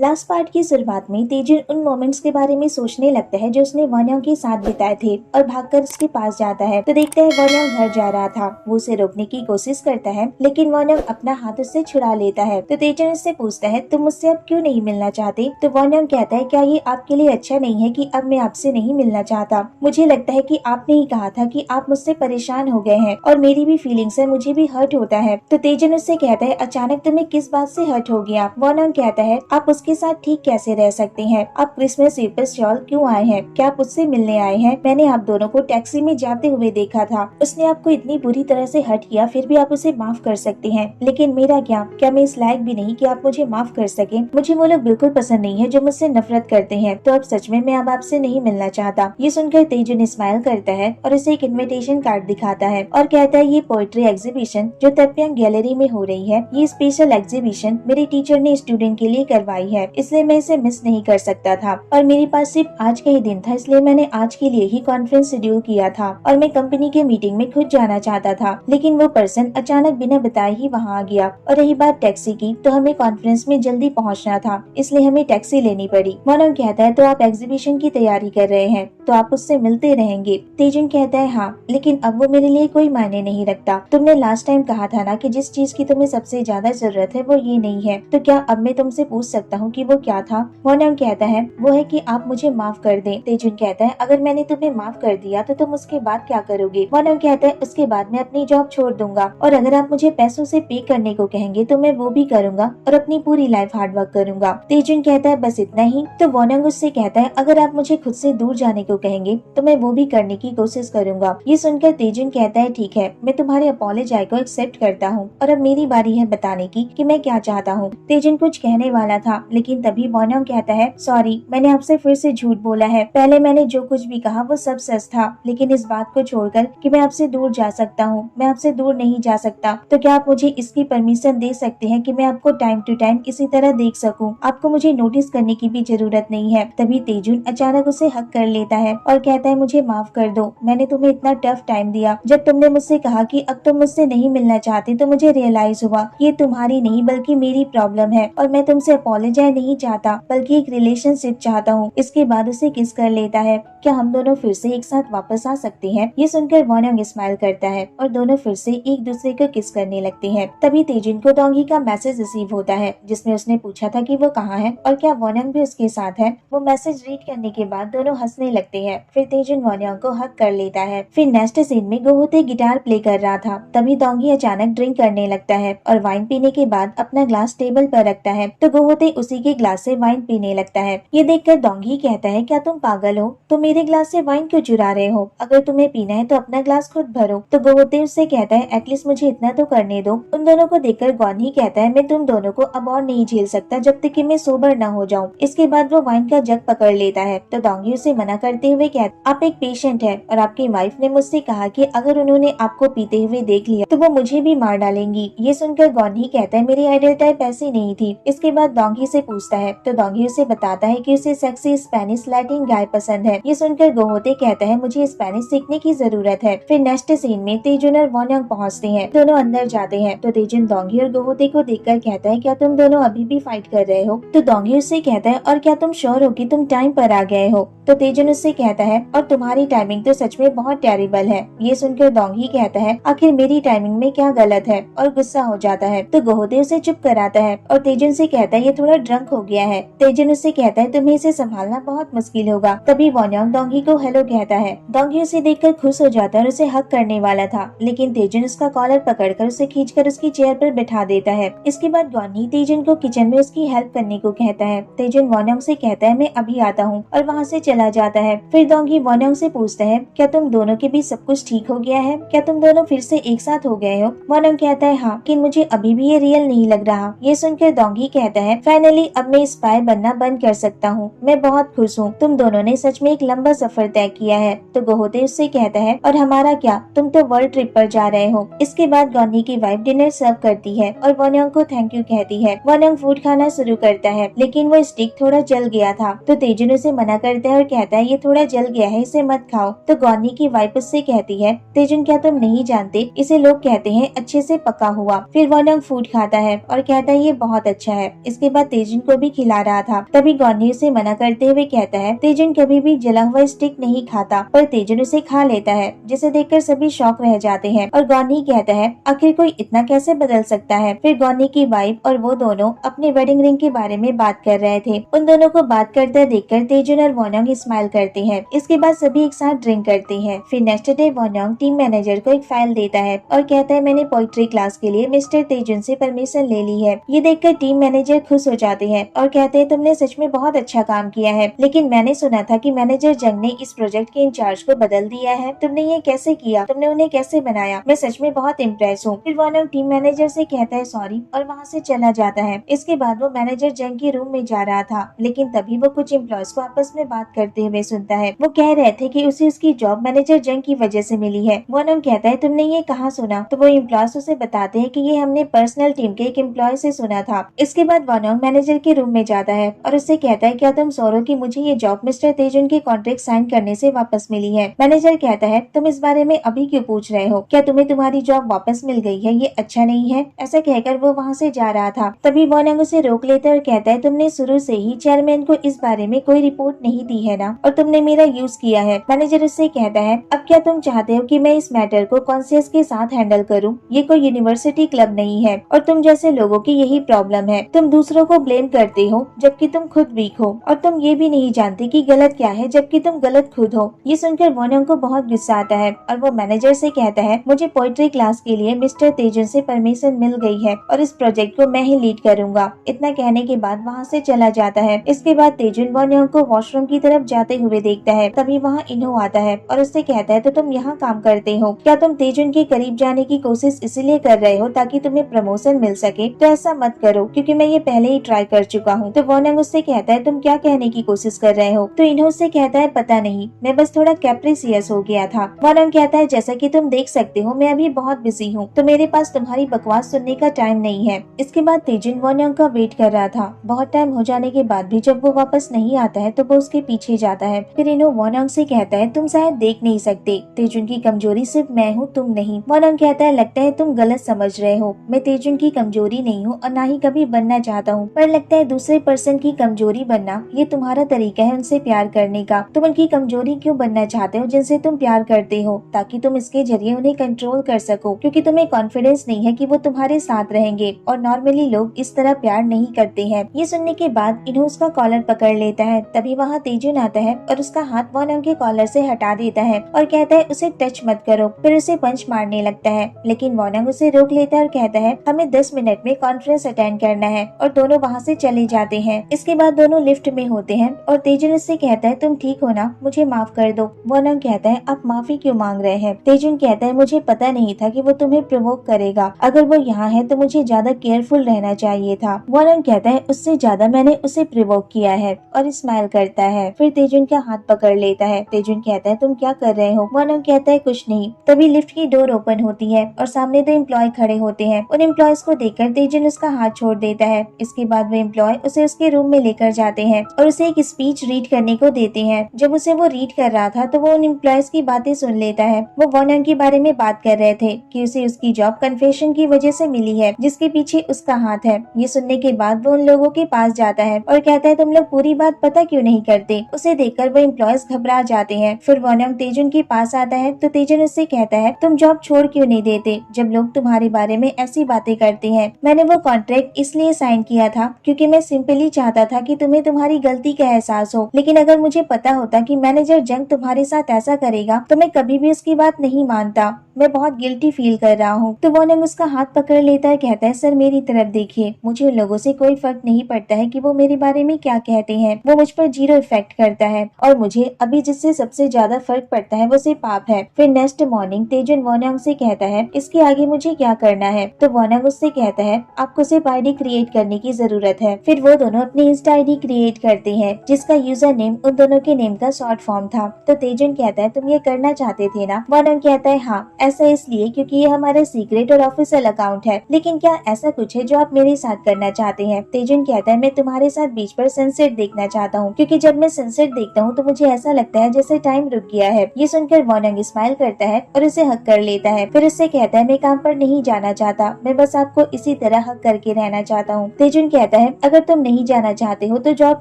Last part की शुरुआत में तेजुन उन मोमेंट्स के बारे में सोचने लगता है जो उसने वॉन्योंग के साथ बिताए थे और भागकर उसके पास जाता है तो देखता है वॉन्योंग घर जा रहा था। वो उसे रोकने की कोशिश करता है लेकिन वॉन्योंग अपना हाथ उससे छुड़ा लेता है। तो तेजुन उससे पूछता है तुम मुझसे अब क्यों नहीं मिलना चाहते। तो वॉन्योंग कहता है क्या ये आपके लिए अच्छा नहीं है कि अब मैं आपसे नहीं मिलना चाहता। मुझे लगता है कि आपने ही कहा था कि आप मुझसे परेशान हो गए हैं और मेरी भी फीलिंग्स है, मुझे भी हर्ट होता है। तो तेजुन उससे कहता है अचानक तुम्हें किस बात से हर्ट हो गया। वॉन्योंग कहता है आप उसके साथ ठीक कैसे रह सकते हैं। आप क्रिसमस ईव पर शॉल क्यों आए हैं। क्या आप उससे मिलने आए हैं। मैंने आप दोनों को टैक्सी में जाते हुए देखा था। उसने आपको इतनी बुरी तरह से हर्ट किया फिर भी आप उसे माफ कर सकते हैं। लेकिन मेरा क्या मैं इस लायक भी नहीं कि आप मुझे माफ कर सके। मुझे वो लोग बिल्कुल पसंद नहीं है जो मुझसे नफरत करते हैं। तो अब सच में मैं अब आपसे नहीं मिलना चाहता। ये सुनकर तेजुन स्माइल करता है और उसे एक इनविटेशन कार्ड दिखाता है और कहता है ये पोएट्री एग्जीबिशन जो तप्यांग गैलरी में हो रही है, ये स्पेशल एग्जीबिशन मेरे टीचर ने स्टूडेंट के लिए करवाई है, इसलिए मैं इसे मिस नहीं कर सकता था और मेरे पास सिर्फ आज का ही दिन था, इसलिए मैंने आज के लिए ही कॉन्फ्रेंस शेड्यूल किया था और मैं कंपनी के मीटिंग में खुद जाना चाहता था लेकिन वो पर्सन अचानक बिना बताए ही वहाँ आ गया। और रही बात टैक्सी की तो हमें कॉन्फ्रेंस में जल्दी पहुँचना था इसलिए हमें टैक्सी लेनी पड़ी। वॉन्योंग कहता है तो आप एग्जीबिशन की तैयारी कर रहे हैं तो आप उससे मिलते रहेंगे। तेजुन कहता है हाँ, लेकिन अब वो मेरे लिए कोई मायने नहीं रखता। तुमने लास्ट टाइम कहा था ना कि जिस चीज की तुम्हें सबसे ज्यादा जरूरत है वो ये नहीं है, तो क्या अब मैं तुमसे पूछ सकता हूँ कि वो क्या था। वॉन्योंग कहता है वो है कि आप मुझे माफ कर दें। तेजुन कहता है अगर मैंने तुम्हें माफ कर दिया तो तुम उसके बाद क्या करोगे। वॉन्योंग कहता है उसके बाद मैं अपनी जॉब छोड़ दूंगा और अगर आप मुझे पैसों से पे करने को कहेंगे तो मैं वो भी करूंगा और अपनी पूरी लाइफ हार्डवर्क करूंगा। तेजुन कहता है बस इतना ही। तो वॉन्योंग उससे कहता है अगर आप मुझे खुद से दूर जाने को कहेंगे तो मैं वो भी करने की कोशिश करूंगा। ये सुनकर तेजुन कहता है ठीक है, मैं तुम्हारे अपॉलोजाई को एक्सेप्ट करता हूँ और अब मेरी बारी है बताने की कि मैं क्या चाहता हूँ। तेजुन कुछ कहने वाला था लेकिन तभी वॉन्योंग कहता है सॉरी, मैंने आपसे फिर से झूठ बोला है। पहले मैंने जो कुछ भी कहा वो सब सच था, लेकिन इस बात को छोड़कर कि मैं आपसे दूर जा सकता हूँ, मैं आपसे दूर नहीं जा सकता। तो क्या आप मुझे इसकी परमिशन दे सकते हैं कि मैं आपको टाइम टू टाइम इसी तरह देख सकूं। आपको मुझे नोटिस करने की भी जरूरत नहीं है। तभी तेजुन अचानक उसे हक कर लेता है और कहता है मुझे माफ कर दो, मैंने तुम्हें इतना टफ टाइम दिया। जब तुमने मुझसे कहा कि अब तुम मुझसे नहीं मिलना चाहते तो मुझे रियलाइज हुआ ये तुम्हारी नहीं बल्कि मेरी प्रॉब्लम है और मैं तुमसे अपॉलोजाइज नहीं चाहता बल्कि एक रिलेशनशिप चाहता हूँ। इसके बाद उसे किस कर लेता है। क्या हम दोनों फिर से एक साथ वापस आ सकते हैं। ये सुनकर वॉन्योंग स्माइल करता है और दोनों फिर से एक दूसरे को किस करने लगते हैं। तभी तेजुन को डोंगी का मैसेज रिसीव होता है जिसमें उसने पूछा था कि वो कहाँ है और क्या वॉन्योंग भी उसके साथ है। वो मैसेज रीड करने के बाद दोनों हंसने लगते हैं। फिर तेजुन वॉन्योंग को हक कर लेता है। फिर नेक्स्ट सीन में गोहोते गिटार प्ले कर रहा था। तभी डोंगी अचानक ड्रिंक करने लगता है और वाइन पीने के बाद अपना ग्लास टेबल पर रखता है तो गोहोते उसी के ग्लास से वाइन पीने लगता है। ये देखकर डोंगी कहता है क्या तुम पागल हो, तुम मेरे ग्लास से वाइन क्यों चुरा रहे हो। अगर तुम्हें पीना है तो अपना ग्लास खुद भरो। तो गोहोते उससे कहता है एटलीस्ट मुझे इतना तो करने दो। उन दोनों को देखकर गॉनी कहता है मैं तुम दोनों को अब और नहीं झेल सकता जब तक कि मैं सोबर न हो जाऊं। इसके बाद वो वाइन का जग पकड़ लेता है तो डोंगी उसे मना करते हुए कहता आप एक पेशेंट है और आपकी वाइफ ने मुझसे कहा कि अगर उन्होंने आपको पीते हुए देख लिया तो वो मुझे भी मार डालेंगी। ये सुनकर गॉनी कहता है मेरी आइडल टाइप ऐसी नहीं थी। इसके बाद डोंगी से पूछता है तो डोंगी उसे बताता है कि उसे सेक्सी स्पेनिश लैटिन गाय पसंद है। ये सुनकर गोहोते कहता है मुझे स्पेनिश सीखने की जरूरत है। फिर नेक्स्ट सीन में तेजुन और वॉन्योंग पहुँचते हैं। दोनों अंदर जाते हैं तो तेजुन डोंगी और गोहोते को देखकर कहता है क्या तुम दोनों अभी भी फाइट कर रहे हो। तो डोंगी उससे कहता है और क्या तुम श्योर हो कि तुम टाइम पर आ गए हो। तो तेजुन उससे कहता है और तुम्हारी टाइमिंग तो सच में बहुत टेरिबल है। ये सुनकर डोंगी कहता है आखिर मेरी टाइमिंग में क्या गलत है और गुस्सा हो जाता है। तो गोहोते उसे चुप कराता है और तेजुन से कहता है ये थोड़ा ड्रंक हो गया है। तेजुन उससे कहता है तुम्हें इसे संभालना बहुत मुश्किल होगा। तभी वॉन्योंग डोंगी को हेलो कहता है। डोंगी उसे देखकर खुश हो जाता है और उसे हक करने वाला था लेकिन तेजुन उसका कॉलर पकड़कर उसे खींचकर उसकी चेयर पर बैठा देता है। इसके बाद गॉनी तेजुन को किचन में उसकी हेल्प करने को कहता है। तेजुन वॉन्योंग से कहता है मैं अभी आता हूँ और वहाँ से चला जाता है। फिर डोंगी वॉन्योंग से पूछता है क्या तुम दोनों के बीच सब कुछ ठीक हो गया है, क्या तुम दोनों फिर से एक साथ हो गए हो। वॉन्योंग कहता है हाँ, लेकिन मुझे अभी भी ये रियल नहीं लग रहा। ये सुनकर डोंगी कहता है फाइनली अब मैं स्पाई बनना बंद कर सकता हूँ, मैं बहुत खुश हूँ। तुम दोनों ने सच में एक लंबा सफर तय किया है। तो गोहोते उससे कहता है और हमारा क्या, तुम तो वर्ल्ड ट्रिप पर जा रहे हो। इसके बाद गॉनी की वाइफ डिनर सर्व करती है और वॉन्योंग को थैंक यू कहती है। वॉन्योंग फूड खाना शुरू करता है लेकिन वो स्टिक थोड़ा जल गया था तो तेजुन उसे मना करता है और कहता है ये थोड़ा जल गया है, इसे मत खाओ। तो गॉनी की वाइफ उससे कहती है तेजुन क्या तुम नहीं जानते, इसे लोग कहते हैं अच्छे से पका हुआ। फिर वॉन्योंग फूड खाता है और कहता है ये बहुत अच्छा है। इसके बाद तेजुन तेजुन को भी खिला रहा था। तभी गॉनी उसे मना करते हुए कहता है तेजुन कभी भी जला हुआ स्टिक नहीं खाता, पर तेजुन उसे खा लेता है, जिसे देखकर सभी शॉक रह जाते हैं। और गॉनी कहता है आखिर कोई इतना कैसे बदल सकता है। फिर गॉनी की वाइफ और वो दोनों अपने वेडिंग रिंग के बारे में बात कर रहे थे। उन दोनों को बात करते देखकर तेजुन और वोनोंग स्माइल करते हैं। इसके बाद सभी एक साथ ड्रिंक करते हैं। फिर नेक्स्ट डे वोनोंग टीम मैनेजर को एक फाइल देता है और कहता है मैंने पोइट्री क्लास के लिए मिस्टर तेजुन से परमिशन ले ली है। ये देखकर टीम मैनेजर खुश हो जाते हैं और कहते हैं तुमने सच में बहुत अच्छा काम किया है, लेकिन मैंने सुना था कि मैनेजर जंग ने इस प्रोजेक्ट के इंचार्ज को बदल दिया है। तुमने ये कैसे किया, तुमने उन्हें कैसे बनाया, मैं सच में बहुत इम्प्रेस हूँ। फिर वोनोंग टीम मैनेजर से कहता है सॉरी और वहाँ से चला जाता है। इसके बाद वो मैनेजर जंग के रूम में जा रहा था, लेकिन तभी वो कुछ एम्प्लॉयज को आपस में बात करते हुए सुनता है। वो कह रहे थे कि उसे उसकी जॉब मैनेजर जंग की वजह से मिली है। वोनोंग कहता है तुमने ये कहाँ सुना? तो वो एम्प्लॉयज उसे बताते हैं कि ये हमने पर्सनल टीम के एक एम्प्लॉय से सुना था। इसके बाद वोनोंग मैनेजर के रूम में जाता है और उससे कहता है क्या तुम सो रहे हो कि मुझे ये जॉब मिस्टर तेजुन के कॉन्ट्रैक्ट साइन करने से वापस मिली है? मैनेजर कहता है तुम इस बारे में अभी क्यों पूछ रहे हो? क्या तुम्हें तुम्हारी जॉब वापस मिल गई है? ये अच्छा नहीं है। ऐसा कहकर वो वहाँ से जा रहा था। तभी वोनोंग उसे रोक लेता है और कहता है तुमने शुरू से ही चेयरमैन को इस बारे में कोई रिपोर्ट नहीं दी है ना, और तुमने मेरा यूज किया है। मैनेजर उससे कहता है अब क्या तुम चाहते हो कि मैं इस मैटर को कॉन्शियस के साथ हैंडल करूं? ये कोई यूनिवर्सिटी क्लब नहीं है और तुम जैसे लोगों की यही प्रॉब्लम है। तुम दूसरों को ब्लेम करते हो जबकि तुम खुद वीक हो, और तुम ये भी नहीं जानते कि गलत क्या है जबकि तुम गलत खुद हो। ये सुनकर वोनोंग को बहुत गुस्सा आता है और वो मैनेजर से कहता है मुझे पोइट्री क्लास के लिए मिस्टर तेजुन से परमिशन मिल गई है और इस प्रोजेक्ट को मैं ही लीड करूंगा। इतना कहने के बाद वहाँ से चला जाता है। इसके बाद तेजुन वोनोंग को वॉशरूम की तरफ जाते हुए देखता है। तभी वहाँ इन्हो आता है और उससे कहता है तो तुम यहाँ काम करते हो, क्या तुम तेजुन के करीब जाने की कोशिश इसलिए कर रहे हो ताकि तुम्हें प्रमोशन मिल सके? तो ऐसा मत करो क्योंकि मैं ये पहले ही ट्राई कर चुका हूँ। तो वोनोंग उससे कहता है तुम क्या कहने की कोशिश कर रहे हो? तो इन्हो उससे कहता है पता नहीं, मैं बस थोड़ा कैप्रिसियस हो गया था। वोनोंग कहता है जैसा कि तुम देख सकते हो मैं अभी बहुत बिजी हूँ, तो मेरे पास तुम्हारी बकवास सुनने का टाइम नहीं है। इसके बाद तेजुन वोनोंग का वेट कर रहा था। बहुत टाइम हो जाने के बाद भी जब वो वापस नहीं आता है तो वो उसके पीछे जाता है। फिर इन्हो वोनोंग से कहता है तुम शायद देख नहीं सकते, तेजुन की कमजोरी सिर्फ मैं हूँ, तुम नहीं। वोनोंग कहता है लगता है तुम गलत समझ रहे हो, मैं तेजुन की कमजोरी नहीं हूँ और ना ही कभी बनना चाहता हूँ, पर लगता है दूसरे पर्सन की कमजोरी बनना ये तुम्हारा तरीका है उनसे प्यार करने का। तुम उनकी कमजोरी क्यों बनना चाहते हो जिनसे तुम प्यार करते हो, ताकि तुम इसके जरिए उन्हें कंट्रोल कर सको, क्योंकि तुम्हें कॉन्फिडेंस नहीं है कि वो तुम्हारे साथ रहेंगे और नॉर्मली लोग इस तरह प्यार नहीं करते हैं। ये सुनने के बाद इन्हो उसका कॉलर पकड़ लेता है। तभी वहाँ तेजुन आता है और उसका हाथ वोनोंग के कॉलर से हटा देता है और कहता है उसे टच मत करो। फिर उसे पंच मारने लगता है, लेकिन वोनोंग उसे रोक लेता है और कहता है हमें 10 मिनट में कॉन्फ्रेंस अटेंड करना है, और दोनों वहाँ से चले जाते हैं। इसके बाद दोनों लिफ्ट में होते हैं और तेजुन उससे कहता है तुम ठीक हो ना, मुझे माफ कर दो। वोनोंग कहता है आप माफी क्यों मांग रहे हैं? तेजुन कहता है मुझे पता नहीं था कि वो तुम्हें प्रोवोक करेगा, अगर वो यहाँ है तो मुझे ज्यादा केयरफुल रहना चाहिए था। वोनोंग कहता है उससे ज्यादा मैंने उसे प्रोवोक किया है, और स्माइल करता है। फिर तेजुन का हाथ पकड़ लेता है। तेजुन कहता है तुम क्या कर रहे हो? वोनोंग कहता है कुछ नहीं। तभी लिफ्ट की डोर ओपन होती है और सामने 2 एम्प्लॉय खड़े होते हैं। उन एम्प्लॉयज को देखकर तेजुन उसका हाथ छोड़ देता है। इसके बाद वे एम्प्लॉय उसे उसके रूम में लेकर जाते हैं और उसे एक स्पीच रीड करने को देते हैं। जब उसे वो रीड कर रहा था तो वो उन एम्प्लॉयज की बातें सुन लेता है। वो वोनोंग के बारे में बात कर रहे थे कि उसे उसकी जॉब कन्फेशन की वजह से मिली है, जिसके पीछे उसका हाथ है। ये सुनने के बाद वो उन लोगों के पास जाता है और कहता है तुम लोग पूरी बात पता क्यों नहीं करते? उसे देखकर वो एम्प्लॉयज घबरा जाते हैं। फिर वोनोंग तेजुन के पास आता है तो तेजुन उससे कहता है तुम जॉब छोड़ क्यों नहीं देते जब लोग तुम्हारे बारे में ऐसी बातें करते हैं? मैंने वो कॉन्ट्रैक्ट इसलिए साइन किया था क्योंकि मैं सिंपली चाहता था कि तुम्हें तुम्हारी गलती का एहसास हो, लेकिन अगर मुझे पता होता कि मैनेजर जंग तुम्हारे साथ ऐसा करेगा तो मैं कभी भी उसकी बात नहीं मानता। मैं बहुत गिल्टी फील कर रहा हूँ। तो वोनोंग उसका हाथ पकड़ लेता है, कहता है सर मेरी तरफ देखिए, मुझे उन लोगों से कोई फर्क नहीं पड़ता है कि वो मेरे बारे में क्या कहते हैं, वो मुझ पर 0 इफेक्ट करता है, और मुझे अभी जिससे सबसे ज्यादा फर्क पड़ता है वो सिर्फ आप है। फिर नेक्स्ट मॉर्निंग तेजुन वोनोंग से कहता है इसके आगे मुझे क्या करना है? तो वोनोंग उससे कहता है आपको सिर्फ आईडी क्रिएट करने की जरूरत है। फिर वो दोनों अपनी इंस्टा आईडी क्रिएट करते हैं जिसका यूजर नेम उन दोनों के नेम का शॉर्ट फॉर्म था। तो तेजुन कहता है तुम ये करना चाहते थे ना? वोनोंग कहता है हाँ, ऐसा इसलिए क्योंकि ये हमारा सीक्रेट और ऑफिशियल अकाउंट है, लेकिन क्या ऐसा कुछ है जो आप मेरे साथ करना चाहते हैं? तेजुन कहता है मैं तुम्हारे साथ बीच पर सनसेट देखना चाहता हूँ, क्योंकि जब मैं सनसेट देखता हूँ तो मुझे ऐसा लगता है जैसे टाइम रुक गया है। ये सुनकर वोनोंग स्माइल करता है और उसे हक कर लेता है। फिर उससे कहता है मैं काम पर नहीं जाना चाहता, मैं बस आपको इसी तरह हक करके रहना चाहता हूँ। तेजुन कहता कहता है अगर तुम नहीं जाना चाहते हो तो जॉब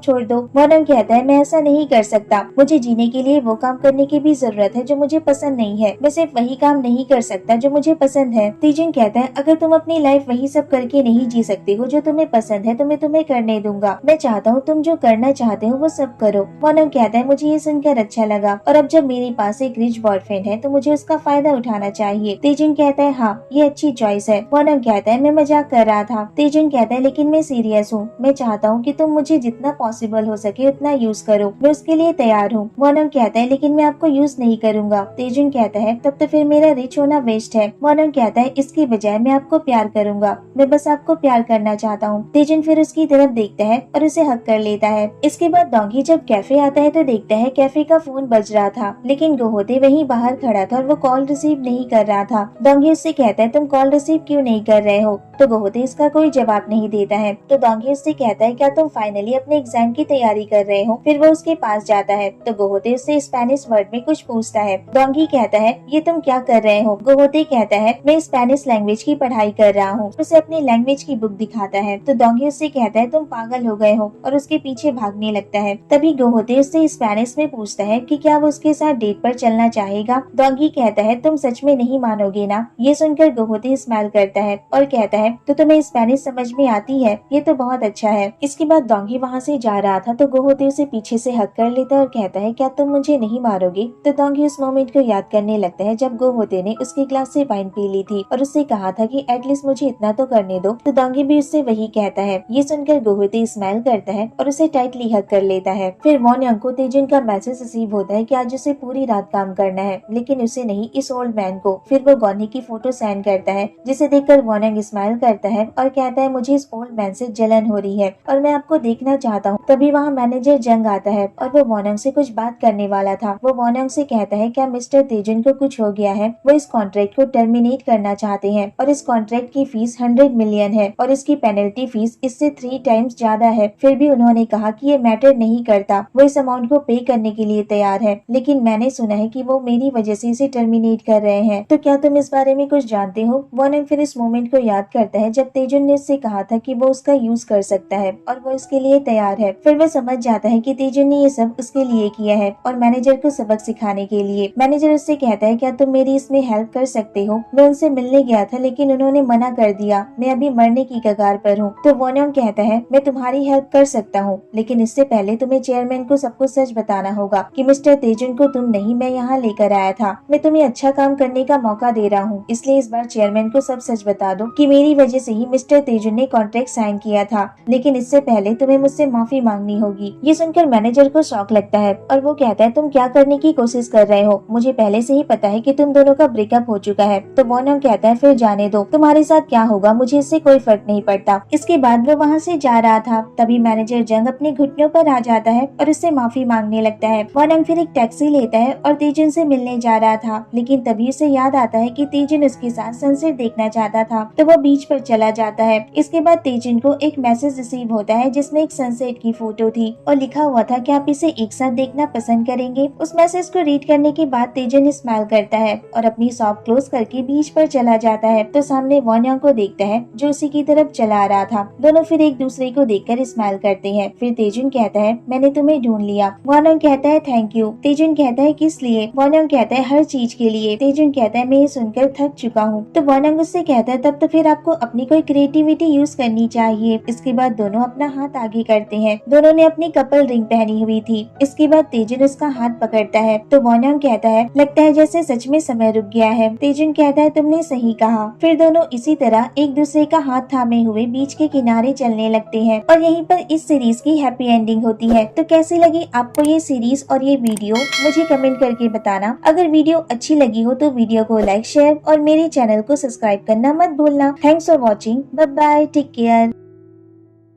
छोड़ दो। वॉनम कहता है मैं ऐसा नहीं कर सकता, मुझे जीने के लिए वो काम करने की भी जरूरत है जो मुझे पसंद नहीं है, मैं सिर्फ वही काम नहीं कर सकता जो मुझे पसंद है। तेजुन कहता है अगर तुम अपनी लाइफ वही सब करके नहीं जी सकते हो जो तुम्हें पसंद है तो मैं तुम्हें करने दूंगा, मैं चाहता हूँ तुम जो करना चाहते हो वो सब करो। वॉनम कहता है मुझे ये सुनकर अच्छा लगा और अब जब मेरे पास एक रिच बॉयफ्रेंड है तो मुझे उसका फायदा उठाना चाहिए। तेजुन कहता है हाँ ये अच्छी चॉइस है। वॉनम कहता है मैं मजाक कर रहा था। तेजुन कहता है लेकिन मैं सीरियस हूँ, मैं चाहता हूँ कि तुम मुझे जितना पॉसिबल हो सके उतना यूज करो, मैं उसके लिए तैयार हूँ। वॉनम कहता है लेकिन मैं आपको यूज नहीं करूंगा। तेजुन कहता है तब तो फिर मेरा रिच होना वेस्ट है। वॉनम कहता है इसकी बजाय मैं आपको प्यार करूंगा, मैं बस आपको प्यार करना चाहता हूँ। तेजुन फिर उसकी तरफ देखता है और उसे हक कर लेता है। इसके बाद डोंगी जब कैफे आता है तो देखता है कैफे का फोन बज रहा था लेकिन गोहोते वहीं बाहर खड़ा था और वो कॉल रिसीव नहीं कर रहा था। डोंगी उससे कहता है तुम कॉल रिसीव क्यों नहीं कर रहे हो, तो गोहोते इसका कोई जवाब नहीं देता है। तो डोंगी उससे कहता है क्या तुम फाइनली अपने एग्जाम की तैयारी कर रहे हो। फिर वो उसके पास जाता है तो गोहोते उससे स्पेनिश वर्ड में कुछ पूछता है। डोंगी कहता है ये तुम क्या कर रहे हो। गोहोते कहता है मैं स्पेनिश लैंग्वेज की पढ़ाई कर रहा हूँ। उसे अपनी लैंग्वेज की बुक दिखाता है तो डोंगी उससे कहता है तुम पागल हो गए हो और उसके पीछे भागने लगता है। तभी गोहोते उससे स्पेनिश में पूछता है कि क्या वो उसके साथ डेट पर चलना चाहेगा। डोंगी कहता है तुम सच में नहीं मानोगे ना। ये सुनकर गोहोते स्माइल करता है और कहता है तो तुम्हें स्पेनिश समझ में आती है, ये तो बहुत अच्छा है। इसके बाद डोंगी वहाँ से जा रहा था तो गोहोते उसे पीछे से हक कर लेता है और कहता है क्या तुम मुझे नहीं मारोगे। तो डोंगी उस मोमेंट को याद करने लगता है जब गोहोते ने उसके ग्लास से वाइन पी ली थी और उससे कहा था कि एटलीस्ट मुझे इतना तो करने दो। तो डोंगी भी उससे वही कहता है। ये सुनकर गोहोते स्माइल करता है और उसे टाइटली हक कर लेता है। फिर वॉन्यांग को तेजुन का मैसेज रिसीव होता है कि आज उसे पूरी रात काम करना है, लेकिन उसे नहीं इस ओल्ड मैन को। फिर वो गॉनी की फोटो सेंड करता है जिसे देखकर वॉन्यांग स्माइल करता है और कहता है मुझे इस ओल्ड मैन से जलन हो रही है और मैं आपको देखना चाहता हूँ। तभी वहाँ मैनेजर जंग आता है और वो वॉन्यांग से कुछ बात करने वाला था। वो वॉन्यांग से कहता है क्या मिस्टर तेजुन को कुछ हो गया है, वो इस कॉन्ट्रैक्ट को टर्मिनेट करना चाहते हैं और इस कॉन्ट्रैक्ट की फीस 100 मिलियन है और इसकी पेनल्टी फीस इससे 3 टाइम्स ज्यादा है। फिर भी उन्होंने कहा कि ये मैटर नहीं करता, वो इस अमाउंट को पे करने के लिए तैयार है, लेकिन मैंने सुना है कि वो मेरी वजह से इसे टर्मिनेट कर रहे हैं। तो क्या तुम इस बारे में कुछ जानते हो। वॉन्यांग फिर इस मोमेंट को याद करता है जब तेजुन ने उससे कहा था कि वो उसका यूज कर सकता है और वो इसके लिए तैयार है। फिर वो समझ जाता है कि तेजुन ने ये सब उसके लिए किया है और मैनेजर को सबक सिखाने के लिए। मैनेजर उससे कहता है क्या तुम मेरी इसमें हेल्प कर सकते हो, मैं उनसे मिलने गया था लेकिन उन्होंने मना कर दिया, मैं अभी मरने की कगार पर हूँ। तो वॉन्यांग कहता है मैं तुम्हारी हेल्प कर सकता हूँ, लेकिन इससे पहले तुम्हें चेयरमैन को सबको सच बताना होगा कि मिस्टर तेजुन को तुम नहीं मैं यहाँ लेकर आया था। मैं तुम्हें अच्छा काम करने का मौका दे रहा हूँ, इसलिए इस बार चेयरमैन को सब सच बता दो कि मेरी वजह से ही मिस्टर तेजुन ने कॉन्ट्रैक्ट साइन किया था, लेकिन इससे पहले तुम्हें मुझसे माफी मांगनी होगी। ये सुनकर मैनेजर को शॉक लगता है और वो कहता है तुम क्या करने की कोशिश कर रहे हो, मुझे पहले से ही पता है कि तुम दोनों का ब्रेकअप हो चुका है। तो वॉन्यांग कहता है फिर जाने दो, तुम्हारे साथ क्या होगा मुझे इससे कोई फर्क नहीं पड़ता। इसके बाद वो वहाँ से जा रहा था तभी मैनेजर जंग अपने घुटनों पर आ जाता है और उससे माफी मांगने लगता है। वॉन्यांग फिर एक टैक्सी लेता है और तेजुन से मिलने जा रहा था, लेकिन तभी उसे याद आता है कि तेजुन उसके साथ सनसेट देखना चाहता था, तो वो बीच पर चला जाता है। इसके बाद तेजुन को एक मैसेज रिसीव होता है जिसमें एक सनसेट की फोटो थी और लिखा हुआ था कि आप इसे एक साथ देखना पसंद करेंगे। उस मैसेज को रीड करने के बाद तेजुन स्माइल करता है और अपनी शॉप क्लोज करके बीच पर चला जाता है। तो सामने वॉन्यांग को देखता है जो उसी की तरफ चला आ रहा था। दोनों फिर एक दूसरे को देखकर स्माइल करते हैं। फिर तेजुन कहता है मैंने तुम्हें ढूंढ लिया। वॉन्यांग कहता है थैंक यू। तेजुन कहता है किस लिए। वॉन्यांग कहता है हर चीज के लिए। तेजुन कहता है मैं ये सुनकर थक चुका हूँ। तो वॉन्यांग उससे कहता है तब तो फिर आपको अपनी कोई क्रिएटिविटी यूज करनी चाहिए। इसके बाद दोनों अपना हाथ आगे करते हैं। दोनों ने अपनी कपल रिंग पहनी हुई थी। इसके बाद तेजुन उसका हाथ पकड़ता है तो वॉन्यांग कहता है लगता है जैसे सच में समय रुक गया है। तेजुन कहता है तुमने सही कहा। फिर दोनों इसी तरह एक दूसरे का हाथ थामे हुए बीच के किनारे चलने लगते हैं और यहीं पर इस सीरीज की हैप्पी एंडिंग होती है। तो कैसी लगी आपको ये सीरीज और ये वीडियो मुझे कमेंट करके बताना। अगर वीडियो अच्छी लगी हो तो वीडियो को लाइक शेयर और मेरे चैनल को सब्सक्राइब करना मत भूलना। Thanks for watching. Bye bye, take care.